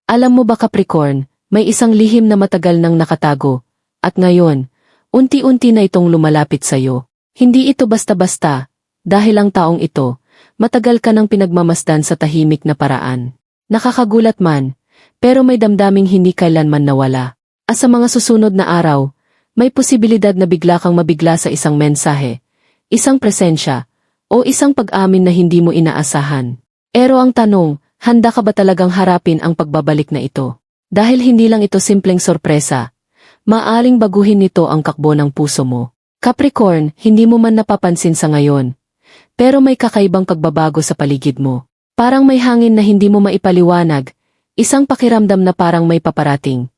Alam mo ba Capricorn, may isang lihim na matagal nang nakatago, at ngayon, unti-unti na itong lumalapit sa'yo. Hindi ito basta-basta, dahil ang taong ito, matagal ka nang pinagmamasdan sa tahimik na paraan. Nakakagulat man, pero may damdaming hindi kailanman nawala. At sa mga susunod na araw, may posibilidad na bigla kang mabigla sa isang mensahe, isang presensya, o isang pag-amin na hindi mo inaasahan. Pero ang tanong, handa ka ba talagang harapin ang pagbabalik na ito? Dahil hindi lang ito simpleng sorpresa, maaring baguhin nito ang takbo ng puso mo. Capricorn, hindi mo man napapansin sa ngayon, pero may kakaibang pagbabago sa paligid mo. Parang may hangin na hindi mo maipaliwanag, isang pakiramdam na parang may paparating.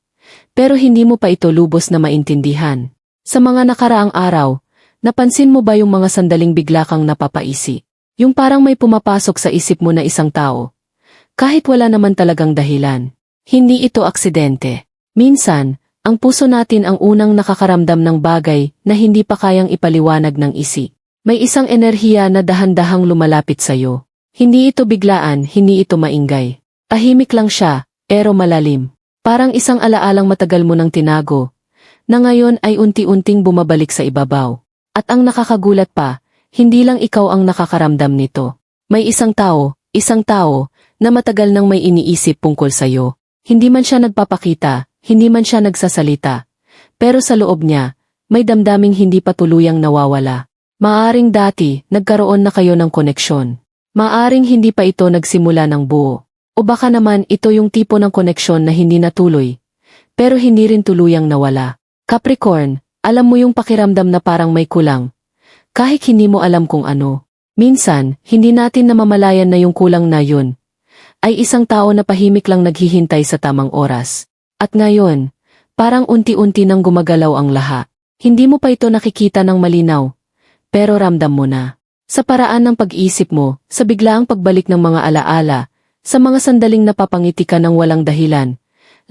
Pero hindi mo pa ito lubos na maintindihan. Sa mga nakaraang araw, napansin mo ba yung mga sandaling bigla kang napapaisi? Yung parang may pumapasok sa isip mo na isang tao. Kahit wala naman talagang dahilan. Hindi ito aksidente. Minsan, ang puso natin ang unang nakakaramdam ng bagay na hindi pa kayang ipaliwanag ng isip. May isang enerhiya na dahan-dahang lumalapit sa'yo. Hindi ito biglaan, hindi ito maingay. Tahimik lang siya, pero malalim. Parang isang alaalang matagal mo nang tinago, na ngayon ay unti-unting bumabalik sa ibabaw. At ang nakakagulat pa, hindi lang ikaw ang nakakaramdam nito. May isang tao, na matagal nang may iniisip tungkol sa'yo. Hindi man siya nagpapakita, hindi man siya nagsasalita. Pero sa loob niya, may damdaming hindi pa tuluyang nawawala. Maaring dati, nagkaroon na kayo ng koneksyon. Maaring hindi pa ito nagsimula ng buo. O baka naman ito yung tipo ng koneksyon na hindi natuloy, pero hindi rin tuluyang nawala. Capricorn, alam mo yung pakiramdam na parang may kulang, kahit hindi mo alam kung ano. Minsan, hindi natin namamalayan na yung kulang na yun, ay isang tao na pahimik lang naghihintay sa tamang oras. At ngayon, parang unti-unti nang gumagalaw ang lahat. Hindi mo pa ito nakikita ng malinaw, pero ramdam mo na. Sa paraan ng pag-iisip mo, sa biglaang pagbalik ng mga alaala, sa mga sandaling napapangiti ka ng walang dahilan,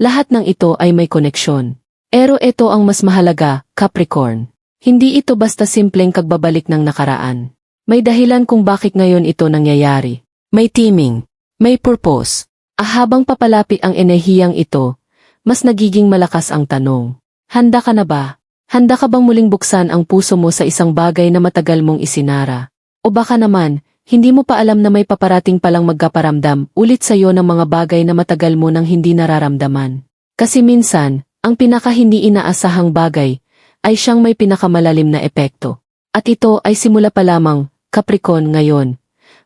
lahat ng ito ay may koneksyon. Pero ito ang mas mahalaga, Capricorn. Hindi ito basta simpleng kagbabalik ng nakaraan. May dahilan kung bakit ngayon ito nangyayari. May timing, may purpose. Habang papalapit ang enerhiyang ito, mas nagiging malakas ang tanong. Handa ka na ba? Handa ka bang muling buksan ang puso mo sa isang bagay na matagal mong isinara? O baka naman, hindi mo pa alam na may paparating palang magkaparamdam ulit sa'yo ng mga bagay na matagal mo nang hindi nararamdaman. Kasi minsan, ang pinaka hindi inaasahang bagay ay siyang may pinakamalalim na epekto. At ito ay simula pa lamang, Capricorn ngayon.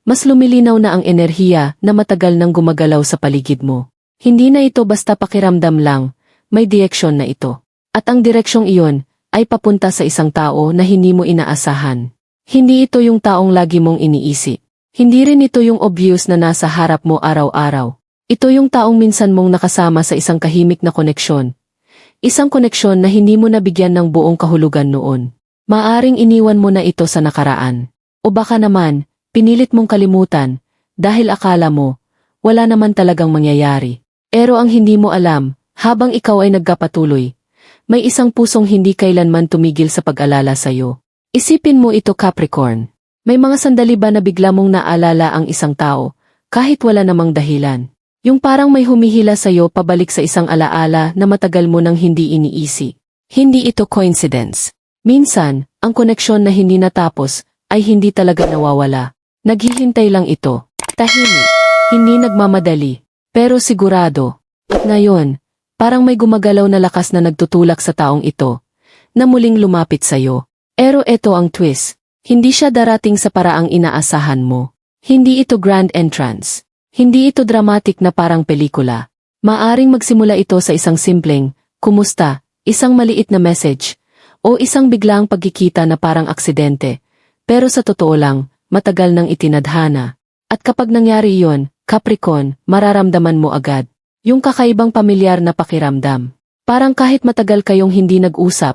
Mas lumilinaw na ang enerhiya na matagal nang gumagalaw sa paligid mo. Hindi na ito basta pakiramdam lang, may direksyon na ito. At ang direksyong iyon ay papunta sa isang tao na hindi mo inaasahan. Hindi ito yung taong lagi mong iniisip. Hindi rin ito yung obvious na nasa harap mo araw-araw. Ito yung taong minsan mong nakasama sa isang kahimik na koneksyon. Isang koneksyon na hindi mo nabigyan ng buong kahulugan noon. Maaring iniwan mo na ito sa nakaraan. O baka naman, pinilit mong kalimutan, dahil akala mo, wala naman talagang mangyayari. Pero ang hindi mo alam, habang ikaw ay nagkapatuloy, may isang pusong hindi kailanman tumigil sa pag-alala sa'yo. Isipin mo ito Capricorn. May mga sandali ba na bigla mong naalala ang isang tao, kahit wala namang dahilan? Yung parang may humihila sa'yo pabalik sa isang alaala na matagal mo nang hindi iniisi. Hindi ito coincidence. Minsan, ang koneksyon na hindi natapos ay hindi talaga nawawala. Naghihintay lang ito. Tahimik. Hindi nagmamadali. Pero sigurado. At ngayon, parang may gumagalaw na lakas na nagtutulak sa taong ito, na muling lumapit sa'yo. Pero ito ang twist. Hindi siya darating sa paraang inaasahan mo. Hindi ito grand entrance. Hindi ito dramatic na parang pelikula. Maaring magsimula ito sa isang simpleng, kumusta, isang maliit na message, o isang biglang pagkikita na parang aksidente. Pero sa totoo lang, matagal nang itinadhana. At kapag nangyari iyon, Capricorn, mararamdaman mo agad. Yung kakaibang pamilyar na pakiramdam. Parang kahit matagal kayong hindi nag-usap,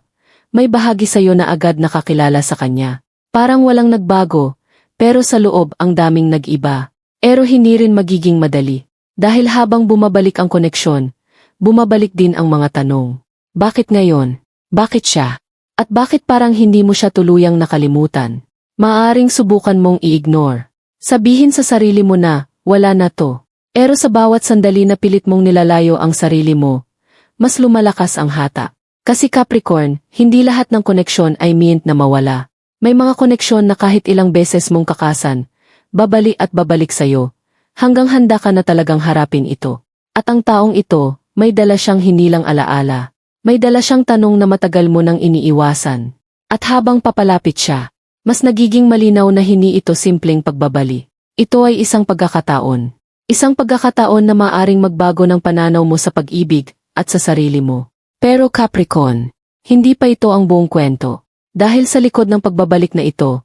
may bahagi sa'yo na agad nakakilala sa kanya. Parang walang nagbago, pero sa loob ang daming nag-iba. Pero hindi rin magiging madali. Dahil habang bumabalik ang koneksyon, bumabalik din ang mga tanong. Bakit ngayon? Bakit siya? At bakit parang hindi mo siya tuluyang nakalimutan? Maaring subukan mong i-ignore. Sabihin sa sarili mo na, wala na to. Pero sa bawat sandali na pilit mong nilalayo ang sarili mo, mas lumalakas ang hata. Kasi Capricorn, hindi lahat ng koneksyon ay meant na mawala. May mga koneksyon na kahit ilang beses mong kakasan, babalik at babalik sa'yo, hanggang handa ka na talagang harapin ito. At ang taong ito, may dala siyang hindi lang alaala. May dala siyang tanong na matagal mo nang iniiwasan. At habang papalapit siya, mas nagiging malinaw na hindi ito simpleng pagbabali. Ito ay isang pagkakataon. Isang pagkakataon na maaring magbago ng pananaw mo sa pag-ibig at sa sarili mo. Pero Capricorn, hindi pa ito ang buong kwento. Dahil sa likod ng pagbabalik na ito,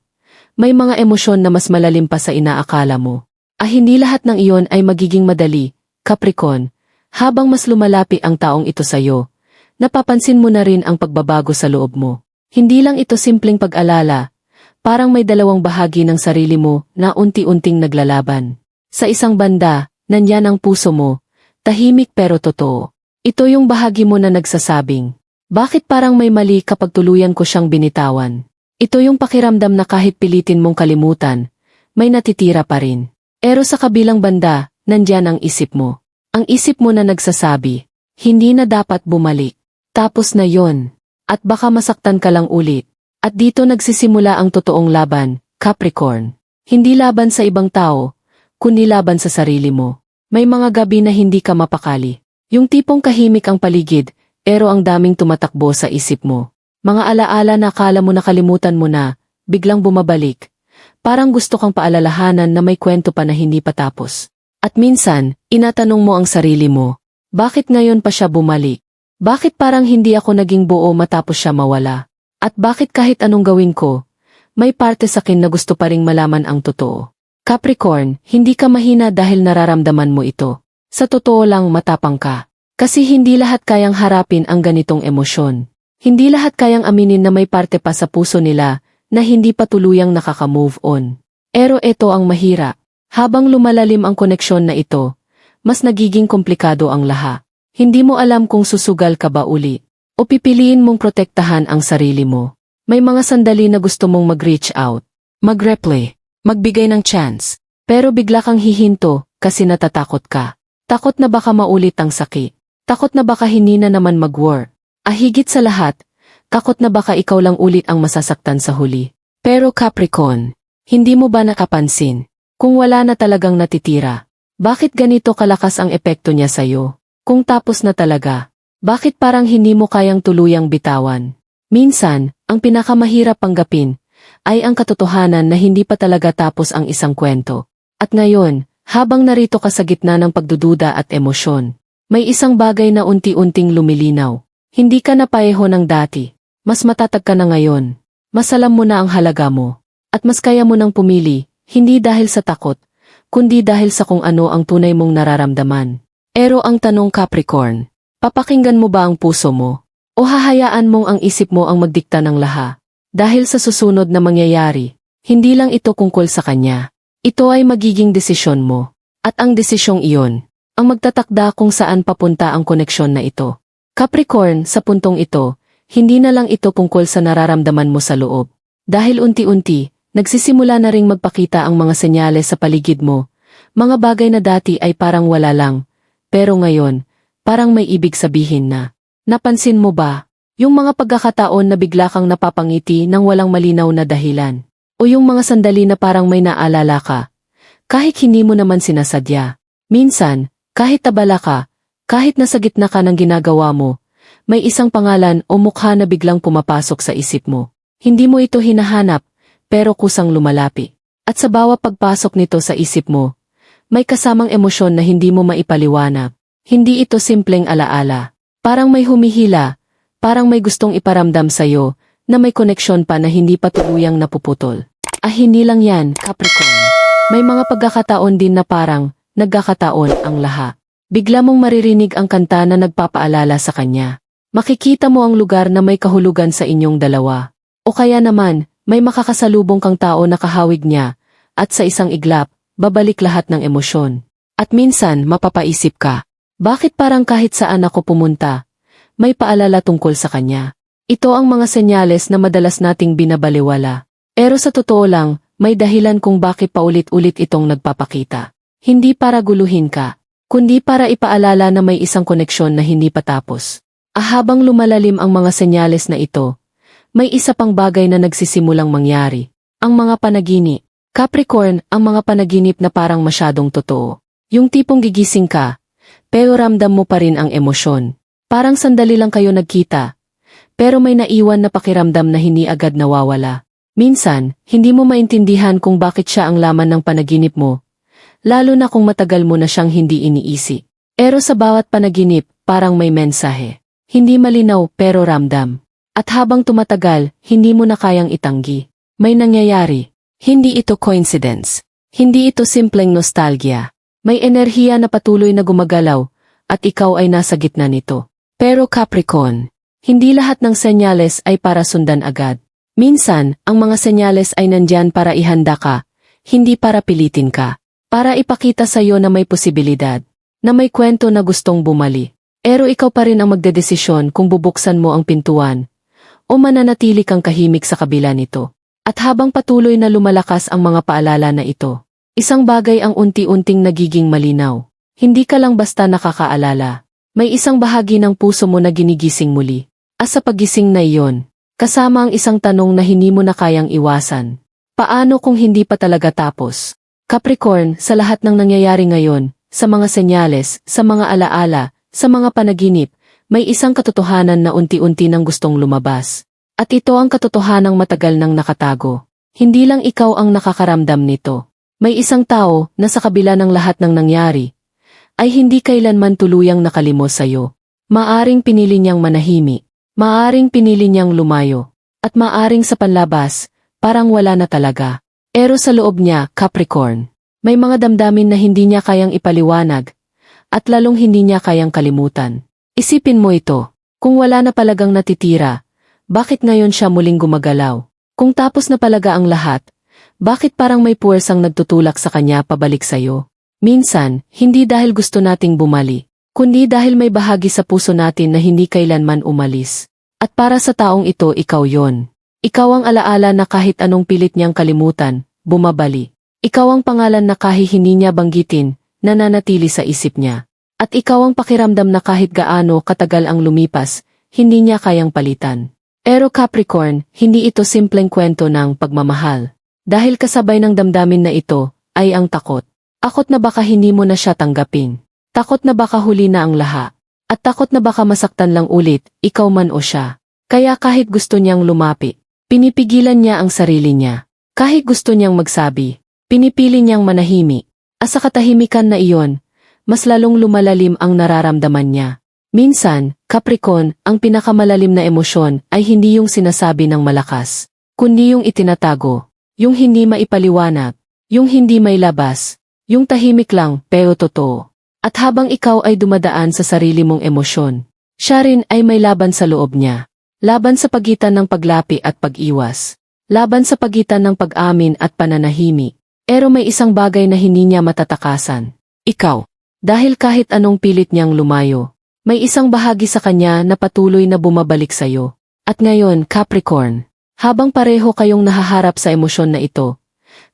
may mga emosyon na mas malalim pa sa inaakala mo. Hindi lahat ng iyon ay magiging madali, Capricorn. Habang mas lumalapi ang taong ito sa'yo, napapansin mo na rin ang pagbabago sa loob mo. Hindi lang ito simpleng pag-alala, parang may dalawang bahagi ng sarili mo na unti-unting naglalaban. Sa isang banda, nandyan ang puso mo, tahimik pero totoo. Ito yung bahagi mo na nagsasabing, bakit parang may mali kapag tuluyan ko siyang binitawan? Ito yung pakiramdam na kahit pilitin mong kalimutan, may natitira pa rin. Pero sa kabilang banda, nandyan ang isip mo. Ang isip mo na nagsasabi, hindi na dapat bumalik. Tapos na yon. At baka masaktan ka lang ulit. At dito nagsisimula ang totoong laban, Capricorn. Hindi laban sa ibang tao, kundi laban sa sarili mo. May mga gabi na hindi ka mapakali. Yung tipong kahimik ang paligid, pero ang daming tumatakbo sa isip mo. Mga alaala na akala mo nakalimutan mo na, biglang bumabalik. Parang gusto kang paalalahanan na may kwento pa na hindi pa tapos. At minsan, inatanong mo ang sarili mo, bakit ngayon pa siya bumalik? Bakit parang hindi ako naging buo matapos siya mawala? At bakit kahit anong gawin ko, may parte sa akin na gusto pa ring malaman ang totoo? Capricorn, hindi ka mahina dahil nararamdaman mo ito. Sa totoo lang matapang ka. Kasi hindi lahat kayang harapin ang ganitong emosyon. Hindi lahat kayang aminin na may parte pa sa puso nila na hindi pa tuluyang nakaka-move on. Pero ito ang mahirap. Habang lumalalim ang koneksyon na ito, mas nagiging komplikado ang lahat. Hindi mo alam kung susugal ka ba uli o pipiliin mong protektahan ang sarili mo. May mga sandali na gusto mong mag-reach out, mag-replay, magbigay ng chance. Pero bigla kang hihinto kasi natatakot ka. Takot na baka maulit ang sakit. Takot na baka hindi na naman mag-work. Higit sa lahat, takot na baka ikaw lang ulit ang masasaktan sa huli. Pero Capricorn, hindi mo ba nakapansin? Kung wala na talagang natitira, bakit ganito kalakas ang epekto niya sa'yo? Kung tapos na talaga, bakit parang hindi mo kayang tuluyang bitawan? Minsan, ang pinakamahirap panggapin ay ang katotohanan na hindi pa talaga tapos ang isang kwento. At ngayon, habang narito ka sa gitna ng pagdududa at emosyon, may isang bagay na unti-unting lumilinaw. Hindi ka na pareho ng dati. Mas matatag ka na ngayon. Mas alam mo na ang halaga mo. At mas kaya mo nang pumili, hindi dahil sa takot, kundi dahil sa kung ano ang tunay mong nararamdaman. Pero ang tanong Capricorn, papakinggan mo ba ang puso mo? O hahayaan mong ang isip mo ang magdikta ng lahat? Dahil sa susunod na mangyayari, hindi lang ito tungkol sa kanya. Ito ay magiging desisyon mo. At ang desisyong iyon, ang magtatakda kung saan papunta ang koneksyon na ito. Capricorn, sa puntong ito, hindi na lang ito tungkol sa nararamdaman mo sa loob. Dahil unti-unti, nagsisimula na ring magpakita ang mga senyales sa paligid mo. Mga bagay na dati ay parang wala lang. Pero ngayon, parang may ibig sabihin na. Napansin mo ba? Yung mga pagkakataon na bigla kang napapangiti nang walang malinaw na dahilan. O yung mga sandali na parang may naalala ka. Kahit hindi mo naman sinasadya. Minsan, kahit tabala ka, kahit nasa gitna ka ng ginagawa mo, may isang pangalan o mukha na biglang pumapasok sa isip mo. Hindi mo ito hinahanap, pero kusang lumalapi. At sa bawat pagpasok nito sa isip mo, may kasamang emosyon na hindi mo maipaliwanag. Hindi ito simpleng alaala. Parang may humihila, parang may gustong iparamdam sa'yo na may koneksyon pa na hindi pa tuluyang napuputol. Hindi lang yan, Capricorn. May mga pagkakataon din na parang nagkakataon ang lahat. Bigla mong maririnig ang kanta na nagpapaalala sa kanya. Makikita mo ang lugar na may kahulugan sa inyong dalawa. O kaya naman, may makakasalubong kang tao na kahawig niya, at sa isang iglap, babalik lahat ng emosyon. At minsan, mapapaisip ka, bakit parang kahit saan ako pumunta, may paalala tungkol sa kanya. Ito ang mga senyales na madalas nating binabaliwala. Pero sa totoo lang, may dahilan kung bakit paulit-ulit itong nagpapakita. Hindi para guluhin ka, kundi para ipaalala na may isang koneksyon na hindi pa tapos. Habang lumalalim ang mga senyales na ito, may isa pang bagay na nagsisimulang mangyari. Ang mga panaginip. Capricorn, ang mga panaginip na parang masyadong totoo. Yung tipong gigising ka, pero ramdam mo pa rin ang emosyon. Parang sandali lang kayo nagkita, pero may naiwan na pakiramdam na hindi agad nawawala. Minsan, hindi mo maintindihan kung bakit siya ang laman ng panaginip mo, lalo na kung matagal mo na siyang hindi iniisip. Pero sa bawat panaginip, parang may mensahe. Hindi malinaw pero ramdam. At habang tumatagal, hindi mo na kayang itanggi. May nangyayari. Hindi ito coincidence. Hindi ito simpleng nostalgia. May enerhiya na patuloy na gumagalaw, at ikaw ay nasa gitna nito. Pero Capricorn, hindi lahat ng senyales ay para sundan agad. Minsan, ang mga senyales ay nandyan para ihanda ka, hindi para pilitin ka. Para ipakita sa iyo na may posibilidad, na may kwento na gustong bumali. Pero ikaw pa rin ang magdedesisyon kung bubuksan mo ang pintuan, o mananatili kang kahimik sa kabila nito. At habang patuloy na lumalakas ang mga paalala na ito, isang bagay ang unti-unting nagiging malinaw. Hindi ka lang basta nakakaalala. May isang bahagi ng puso mo na ginigising muli. At sa pagising na iyon, kasama ang isang tanong na hindi mo na kayang iwasan. Paano kung hindi pa talaga tapos? Capricorn, sa lahat ng nangyayari ngayon, sa mga senyales, sa mga alaala, sa mga panaginip, may isang katotohanan na unti-unti nang gustong lumabas. At ito ang katotohanang matagal nang nakatago. Hindi lang ikaw ang nakakaramdam nito. May isang tao na sa kabila ng lahat ng nangyari, ay hindi kailanman tuluyang nakalimos sa'yo. Maaring pinili niyang manahimik, maaring pinili niyang lumayo, at maaring sa panlabas, parang wala na talaga. Pero sa loob niya, Capricorn, may mga damdamin na hindi niya kayang ipaliwanag, at lalong hindi niya kayang kalimutan. Isipin mo ito, kung wala na palagang natitira, bakit ngayon siya muling gumagalaw? Kung tapos na palaga ang lahat, bakit parang may puwersang nagtutulak sa kanya pabalik sa'yo? Minsan, hindi dahil gusto nating bumali, kundi dahil may bahagi sa puso natin na hindi kailanman umalis. At para sa taong ito, ikaw yon. Ikaw ang alaala na kahit anong pilit niyang kalimutan, bumabali. Ikaw ang pangalan na kahit hindi niya banggitin, nananatili sa isip niya. At ikaw ang pakiramdam na kahit gaano katagal ang lumipas, hindi niya kayang palitan. Pero Capricorn, hindi ito simpleng kwento ng pagmamahal. Dahil kasabay ng damdamin na ito, ay ang takot. Takot na baka hindi mo na siya tanggapin. Takot na baka huli na ang lahat. At takot na baka masaktan lang ulit, ikaw man o siya. Kaya kahit gusto niyang lumapit, pinipigilan niya ang sarili niya. Kahit gusto niyang magsabi, pinipili niyang manahimik. At sa katahimikan na iyon, mas lalong lumalalim ang nararamdaman niya. Minsan, Capricorn, ang pinakamalalim na emosyon ay hindi yung sinasabi ng malakas, kundi yung itinatago, yung hindi maipaliwanag, yung hindi may labas, yung tahimik lang pero totoo. At habang ikaw ay dumadaan sa sarili mong emosyon, siya rin ay may laban sa loob niya. Laban sa pagitan ng paglapi at pag-iwas. Laban sa pagitan ng pag-amin at pananahimik. Pero may isang bagay na hindi niya matatakasan. Ikaw. Dahil kahit anong pilit niyang lumayo, may isang bahagi sa kanya na patuloy na bumabalik sa'yo. At ngayon, Capricorn, habang pareho kayong nahaharap sa emosyon na ito,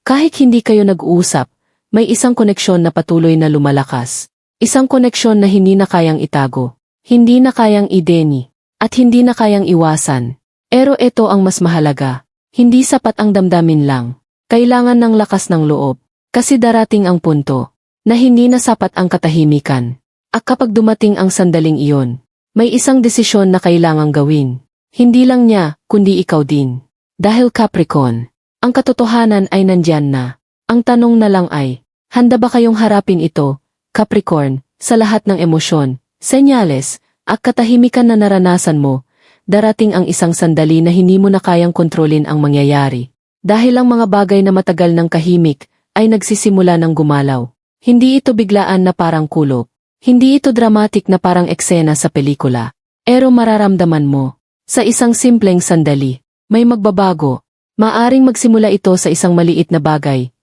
kahit hindi kayo nag-uusap, may isang koneksyon na patuloy na lumalakas. Isang koneksyon na hindi na kayang itago, hindi na kayang ideni, at hindi na kayang iwasan. Pero ito ang mas mahalaga. Hindi sapat ang damdamin lang. Kailangan ng lakas ng loob. Kasi darating ang punto na hindi na sapat ang katahimikan. At kapag dumating ang sandaling iyon, may isang desisyon na kailangang gawin. Hindi lang niya, kundi ikaw din. Dahil Capricorn, ang katotohanan ay nandyan na. Ang tanong na lang ay, handa ba kayong harapin ito, Capricorn, sa lahat ng emosyon, senyales, at katahimikan na naranasan mo, darating ang isang sandali na hindi mo na kayang kontrolin ang mangyayari. Dahil ang mga bagay na matagal ng kahimik, ay nagsisimula ng gumalaw. Hindi ito biglaan na parang kulog. Hindi ito dramatic na parang eksena sa pelikula. Pero mararamdaman mo, sa isang simpleng sandali, may magbabago. Maaring magsimula ito sa isang maliit na bagay.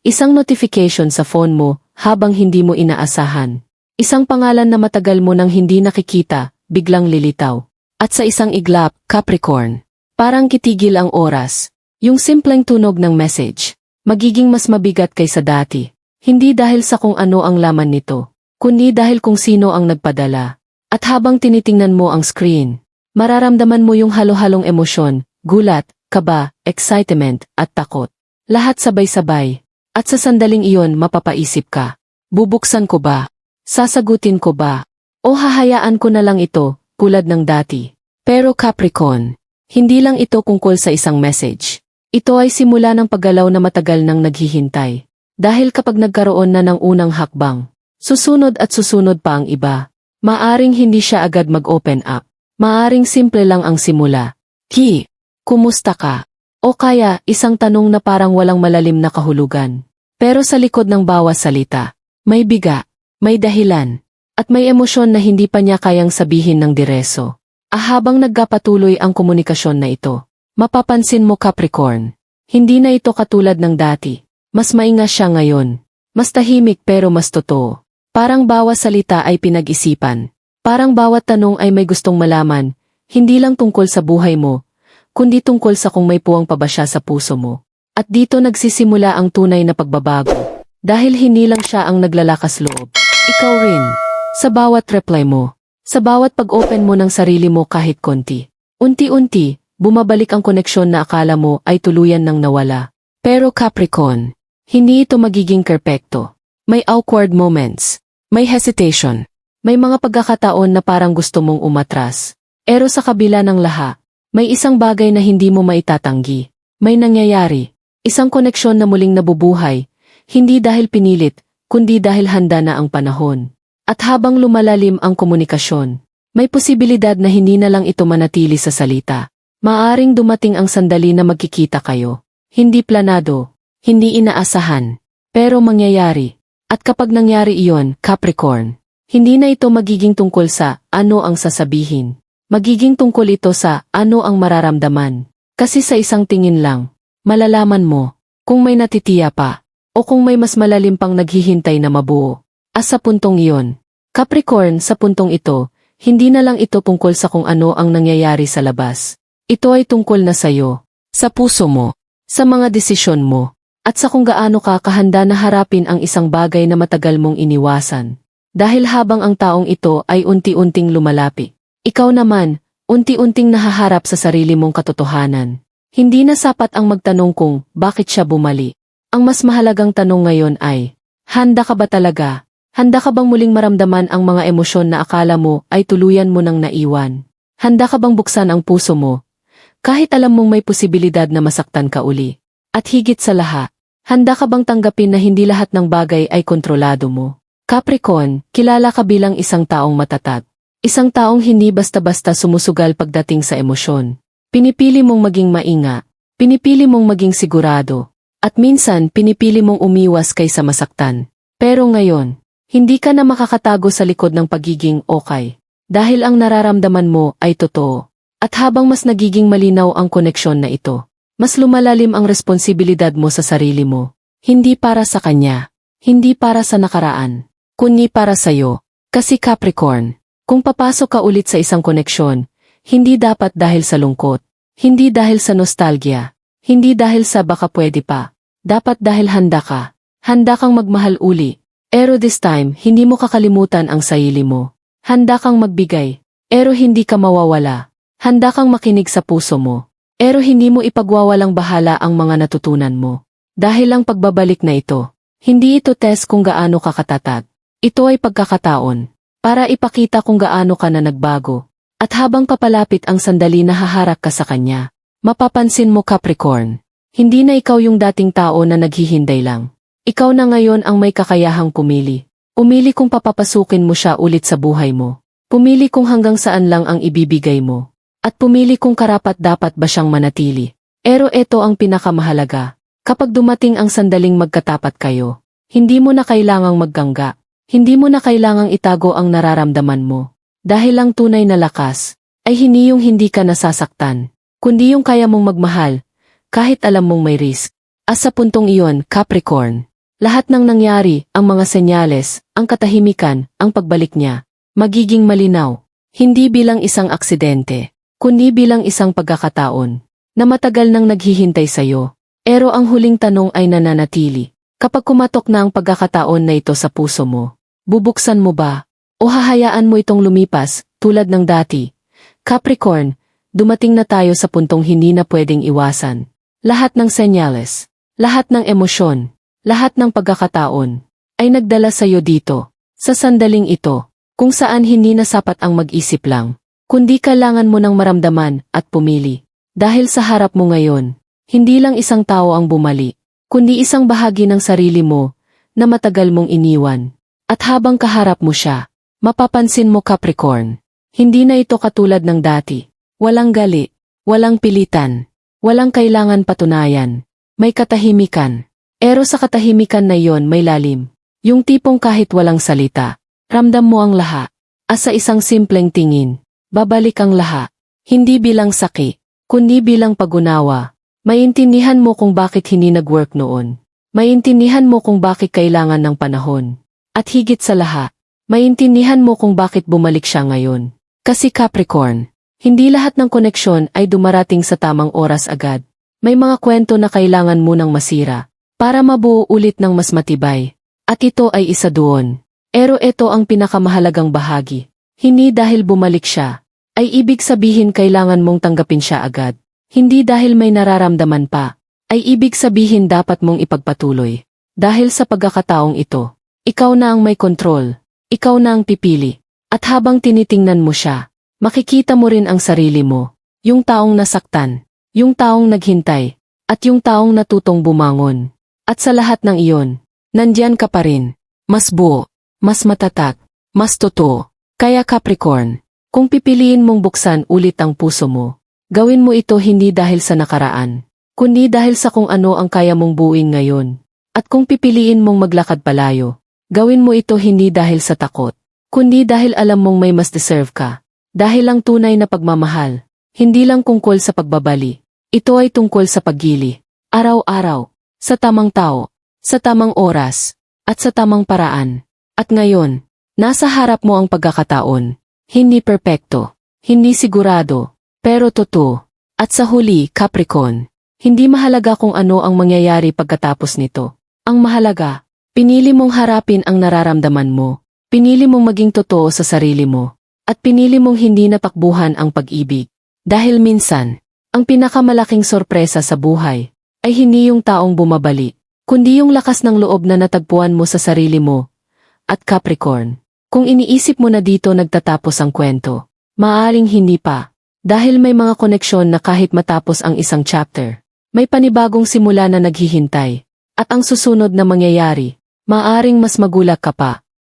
Isang notification sa phone mo, habang hindi mo inaasahan. Isang pangalan na matagal mo nang hindi nakikita, biglang lilitaw. At sa isang iglap, Capricorn, parang kitigil ang oras. Yung simpleng tunog ng message, magiging mas mabigat kaysa dati. Hindi dahil sa kung ano ang laman nito, kundi dahil kung sino ang nagpadala. At habang tinitingnan mo ang screen, mararamdaman mo yung halo-halong emosyon, gulat, kaba, excitement, at takot. Lahat sabay-sabay. At sa sandaling iyon mapapaisip ka, bubuksan ko ba? Sasagutin ko ba? O hahayaan ko na lang ito, tulad ng dati? Pero Capricorn, hindi lang ito tungkol sa isang message. Ito ay simula ng paggalaw na matagal nang naghihintay. Dahil kapag nagkaroon na ng unang hakbang, susunod at susunod pa ang iba. Maaring hindi siya agad mag-open up. Maaring simple lang ang simula. Kumusta ka? O kaya, isang tanong na parang walang malalim na kahulugan. Pero sa likod ng bawat salita, may biga, may dahilan, at may emosyon na hindi pa niya kayang sabihin ng diretso. Habang nagpatuloy ang komunikasyon na ito, mapapansin mo Capricorn, hindi na ito katulad ng dati. Mas maingat siya ngayon. Mas tahimik pero mas totoo. Parang bawat salita ay pinag-isipan. Parang bawat tanong ay may gustong malaman, hindi lang tungkol sa buhay mo, kundi tungkol sa kung may puwang pa ba siya sa puso mo. At dito nagsisimula ang tunay na pagbabago. Dahil hindi lang siya ang naglalakas loob. Ikaw rin. Sa bawat reply mo, sa bawat pag-open mo ng sarili mo kahit konti. Unti-unti, bumabalik ang koneksyon na akala mo ay tuluyan nang nawala. Pero Capricorn, hindi ito magiging perpekto. May awkward moments. May hesitation. May mga pagkakataon na parang gusto mong umatras. Pero sa kabila ng lahat, may isang bagay na hindi mo maitatanggi. May nangyayari. Isang koneksyon na muling nabubuhay. Hindi dahil pinilit, kundi dahil handa na ang panahon. At habang lumalalim ang komunikasyon, may posibilidad na hindi na lang ito manatili sa salita. Maaring dumating ang sandali na magkikita kayo. Hindi planado, hindi inaasahan, pero mangyayari. At kapag nangyari iyon, Capricorn, hindi na ito magiging tungkol sa ano ang sasabihin. Magiging tungkol ito sa ano ang mararamdaman. Kasi sa isang tingin lang, malalaman mo kung may natitiya pa o kung may mas malalim pang naghihintay na mabuo. Sa puntong iyon, Capricorn, sa puntong ito, hindi na lang ito tungkol sa kung ano ang nangyayari sa labas. Ito ay tungkol na sa'yo, sa puso mo, sa mga desisyon mo, at sa kung gaano ka kahanda na harapin ang isang bagay na matagal mong iniwasan. Dahil habang ang taong ito ay unti-unting lumalapit, ikaw naman, unti-unting nahaharap sa sarili mong katotohanan. Hindi na sapat ang magtanong kung bakit siya bumalik. Ang mas mahalagang tanong ngayon ay, handa ka ba talaga? Handa ka bang muling maramdaman ang mga emosyon na akala mo ay tuluyan mo nang naiwan? Handa ka bang buksan ang puso mo? Kahit alam mong may posibilidad na masaktan ka uli. At higit sa lahat, handa ka bang tanggapin na hindi lahat ng bagay ay kontrolado mo? Capricorn, kilala ka bilang isang taong matatag. Isang taong hindi basta-basta sumusugal pagdating sa emosyon. Pinipili mong maging maingat. Pinipili mong maging sigurado. At minsan, pinipili mong umiwas kaysa masaktan. Pero ngayon, hindi ka na makakatago sa likod ng pagiging okay. Dahil ang nararamdaman mo ay totoo. At habang mas nagiging malinaw ang koneksyon na ito, mas lumalalim ang responsibilidad mo sa sarili mo. Hindi para sa kanya, hindi para sa nakaraan, kundi para sa'yo. Kasi Capricorn, kung papasok ka ulit sa isang koneksyon, hindi dapat dahil sa lungkot, hindi dahil sa nostalgia, hindi dahil sa baka pwede pa. Dapat dahil handa ka. Handa kang magmahal uli. Pero this time, hindi mo kakalimutan ang sarili mo. Handa kang magbigay. Pero hindi ka mawawala. Handa kang makinig sa puso mo. Pero hindi mo ipagwawalang bahala ang mga natutunan mo. Dahil ang pagbabalik na ito, hindi ito test kung gaano ka katatag. Ito ay pagkakataon para ipakita kung gaano ka na nagbago. At habang papalapit ang sandali na haharap ka sa kanya, mapapansin mo Capricorn, hindi na ikaw yung dating tao na naghihinday lang. Ikaw na ngayon ang may kakayahang pumili. Umili kung papapasukin mo siya ulit sa buhay mo. Pumili kung hanggang saan lang ang ibibigay mo. At pumili kung karapat-dapat ba siyang manatili. Pero ito ang pinakamahalaga. Kapag dumating ang sandaling magkatapat kayo, hindi mo na kailangang maggangga. Hindi mo na kailangang itago ang nararamdaman mo. Dahil ang tunay na lakas ay hindi yung hindi ka nasasaktan, kundi yung kaya mong magmahal, kahit alam mong may risk. Sa puntong iyon, Capricorn, lahat ng nangyari, ang mga senyales, ang katahimikan, ang pagbalik niya, magiging malinaw. Hindi bilang isang aksidente, kundi bilang isang pagkakataon, na matagal nang naghihintay sa'yo. Pero ang huling tanong ay nananatili. Kapag kumatok na ang pagkakataon na ito sa puso mo, Bubuksan mo ba? O hahayaan mo itong lumipas, tulad ng dati? Capricorn, dumating na tayo sa puntong hindi na pwedeng iwasan. Lahat ng senyales, lahat ng emosyon, lahat ng pagkakataon, ay nagdala sa'yo dito, sa sandaling ito, kung saan hindi na sapat ang mag-isip lang, kundi kailangan mo ng maramdaman at pumili. Dahil sa harap mo ngayon, hindi lang isang tao ang bumali, kundi isang bahagi ng sarili mo, na matagal mong iniwan. At habang kaharap mo siya, mapapansin mo Capricorn, hindi na ito katulad ng dati. Walang gali, walang pilitan, walang kailangan patunayan, may katahimikan. Pero sa katahimikan na iyon may lalim. Yung tipong kahit walang salita, ramdam mo ang lahat. As sa isang simpleng tingin, babalik ang lahat. Hindi bilang saki, kundi bilang pag-unawa. Maintindihan mo kung bakit hindi nag-work noon. Maintindihan mo kung bakit kailangan ng panahon. At higit sa lahat, maintindihan mo kung bakit bumalik siya ngayon. Kasi Capricorn, hindi lahat ng koneksyon ay dumarating sa tamang oras agad. May mga kwento na kailangan mo nang masira, para mabuo ulit ng mas matibay. At ito ay isa doon. Pero ito ang pinakamahalagang bahagi. Hindi dahil bumalik siya, ay ibig sabihin kailangan mong tanggapin siya agad. Hindi dahil may nararamdaman pa, ay ibig sabihin dapat mong ipagpatuloy. Dahil sa pagkakataong ito, ikaw na ang may kontrol, ikaw na ang pipili. At habang tinitingnan mo siya, makikita mo rin ang sarili mo, yung taong nasaktan, yung taong naghintay, at yung taong natutong bumangon. At sa lahat ng iyon, nandiyan ka pa rin, mas buo, mas matatag, mas totoo. Kaya Capricorn, kung pipiliin mong buksan ulit ang puso mo, gawin mo ito hindi dahil sa nakaraan, kundi dahil sa kung ano ang kaya mong buuin ngayon. At kung pipiliin mong maglakad palayo, gawin mo ito hindi dahil sa takot, kundi dahil alam mong may mas deserve ka. Dahil ang tunay na pagmamahal, hindi lang tungkol sa pagbabali. Ito ay tungkol sa paggili. Araw-araw, sa tamang tao, sa tamang oras, at sa tamang paraan. At ngayon, nasa harap mo ang pagkakataon. Hindi perpekto, hindi sigurado, pero totoo. At sa huli, Capricorn, hindi mahalaga kung ano ang mangyayari pagkatapos nito. Ang mahalaga, pinili mong harapin ang nararamdaman mo, pinili mong maging totoo sa sarili mo, at pinili mong hindi natakbuhan ang pag-ibig. Dahil minsan, ang pinakamalaking sorpresa sa buhay, ay hindi yung taong bumabalik, kundi yung lakas ng loob na natagpuan mo sa sarili mo. At Capricorn, kung iniisip mo na dito nagtatapos ang kwento, maaaring hindi pa, dahil may mga koneksyon na kahit matapos ang isang chapter, may panibagong simula na naghihintay. At ang susunod na mangyayari, maaaring mas magulat ka pa.